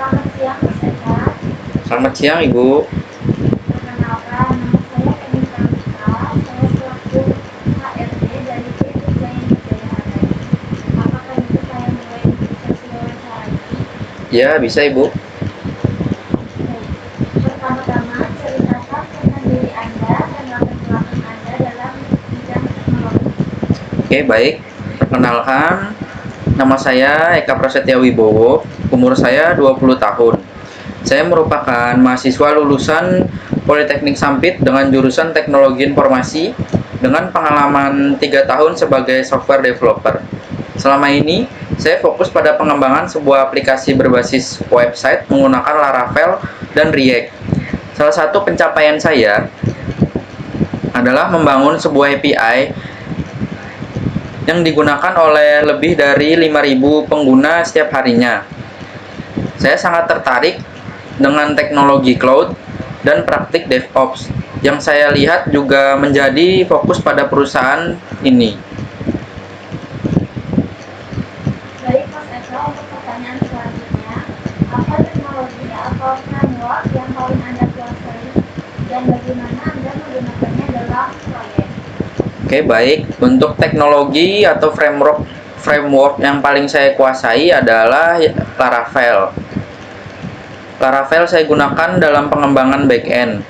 Selamat siang, Mas Eka. Selamat siang, Ibu. Perkenalkan, nama saya Eni Pramita. Saya selaku HRD dari P Desain Jaya Harai. Apakah bisa saya mulai sesi wawancara ini? Ya, bisa, Ibu. Baik. Pertama-tama, ceritakan tentang diri Anda dan latar belakang Anda dalam bidang teknologi. Oke, baik. Perkenalkan, nama saya Eka Prasetya Wibowo. Umur saya 20 tahun. Saya merupakan mahasiswa lulusan Politeknik Sampit dengan jurusan Teknologi Informasi dengan pengalaman 3 tahun sebagai software developer. Selama ini, saya fokus pada pengembangan sebuah aplikasi berbasis website menggunakan Laravel dan React. Salah satu pencapaian saya adalah membangun sebuah API yang digunakan oleh lebih dari 5.000 pengguna setiap harinya. Saya sangat tertarik dengan teknologi cloud dan praktik DevOps yang saya lihat juga menjadi fokus pada perusahaan ini. Baik, Mas Eka, untuk pertanyaan selanjutnya, apa teknologi atau framework yang paling Anda kuasai dan bagaimana Anda menggunakannya dalam proyek? Oke, baik. Untuk teknologi atau framework yang paling saya kuasai adalah Laravel. Laravel saya gunakan dalam pengembangan backend.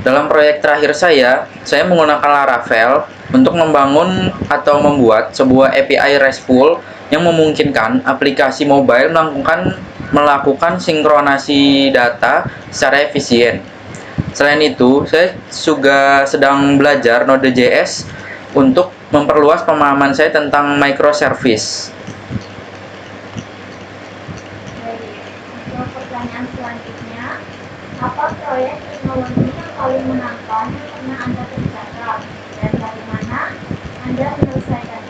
Dalam proyek terakhir saya menggunakan Laravel untuk membangun atau membuat sebuah API RESTful yang memungkinkan aplikasi mobile melakukan sinkronasi data secara efisien. Selain itu, saya juga sedang belajar Node.js untuk memperluas pemahaman saya tentang microservice. Baik, untuk pertanyaan selanjutnya, apa proyek teknologi yang paling menantang yang pernah Anda kerjakan dan bagaimana Anda menyelesaikannya?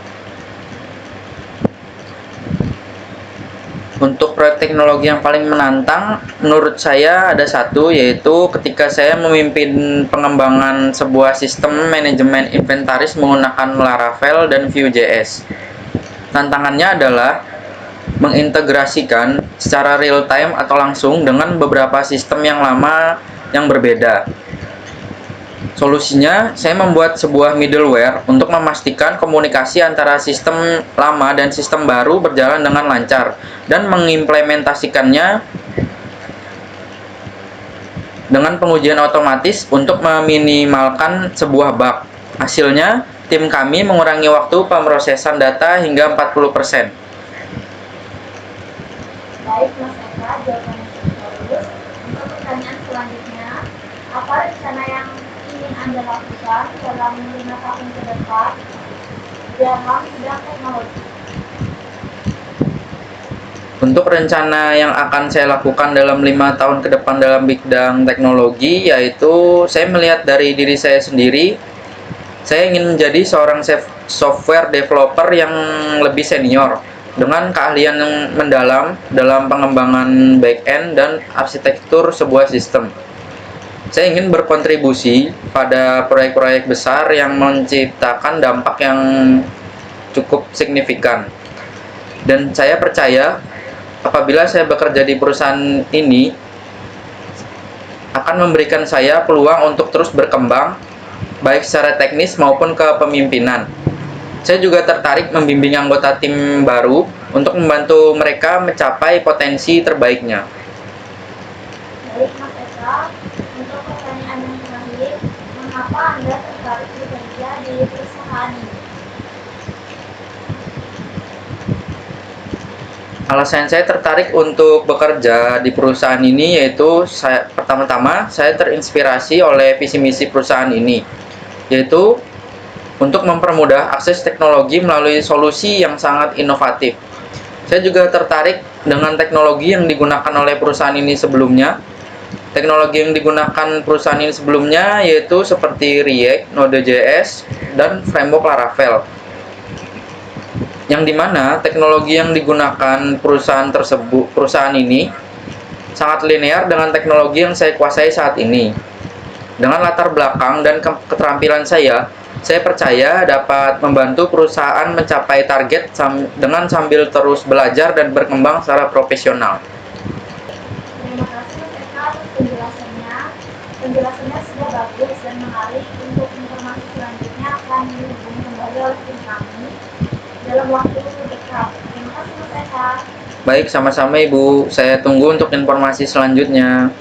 Untuk proyek teknologi yang paling menantang, menurut saya ada satu, yaitu ketika saya memimpin pengembangan sebuah sistem manajemen inventaris menggunakan Laravel dan Vue.js. Tantangannya adalah mengintegrasikan secara real time atau langsung dengan beberapa sistem yang lama yang berbeda. Solusinya, saya membuat sebuah middleware untuk memastikan komunikasi antara sistem lama dan sistem baru berjalan dengan lancar dan mengimplementasikannya dengan pengujian otomatis untuk meminimalkan sebuah bug. Hasilnya, tim kami mengurangi waktu pemrosesan data hingga 40%. Baik, Mas Eka, jawabannya sudah bagus. Untuk pertanyaan selanjutnya, apa rencana yang ingin Anda lakukan dalam 5 tahun ke depan dalam bidang teknologi? Untuk rencana yang akan saya lakukan dalam 5 tahun ke depan dalam bidang teknologi, yaitu saya melihat dari diri saya sendiri, saya ingin menjadi seorang software developer yang lebih senior dengan keahlian yang mendalam dalam pengembangan back-end dan arsitektur sebuah sistem. Saya ingin berkontribusi pada proyek-proyek besar yang menciptakan dampak yang cukup signifikan. Dan saya percaya apabila saya bekerja di perusahaan ini akan memberikan saya peluang untuk terus berkembang baik secara teknis maupun kepemimpinan. Saya juga tertarik membimbing anggota tim baru untuk membantu mereka mencapai potensi terbaiknya. Baik, Mas Eka, untuk pertanyaan yang terakhir, mengapa Anda tertarik bekerja di perusahaan ini? Alasan saya tertarik untuk bekerja di perusahaan ini yaitu pertama-tama saya terinspirasi oleh visi misi perusahaan ini, yaitu untuk mempermudah akses teknologi melalui solusi yang sangat inovatif. Saya juga tertarik dengan teknologi yang digunakan oleh perusahaan ini sebelumnya. Teknologi yang digunakan perusahaan ini sebelumnya yaitu seperti React, Node.js, dan framework Laravel. Yang dimana teknologi yang digunakan perusahaan ini sangat linear dengan teknologi yang saya kuasai saat ini. Dengan latar belakang dan keterampilan saya percaya dapat membantu perusahaan mencapai target dengan sambil terus belajar dan berkembang secara profesional. Penjelasannya sudah bagus dan menarik. Untuk informasi selanjutnya akan dihubungi kembali oleh tim kami dalam waktu dekat. Terima kasih Mas Eka. Baik, sama-sama Ibu. Saya tunggu untuk informasi selanjutnya.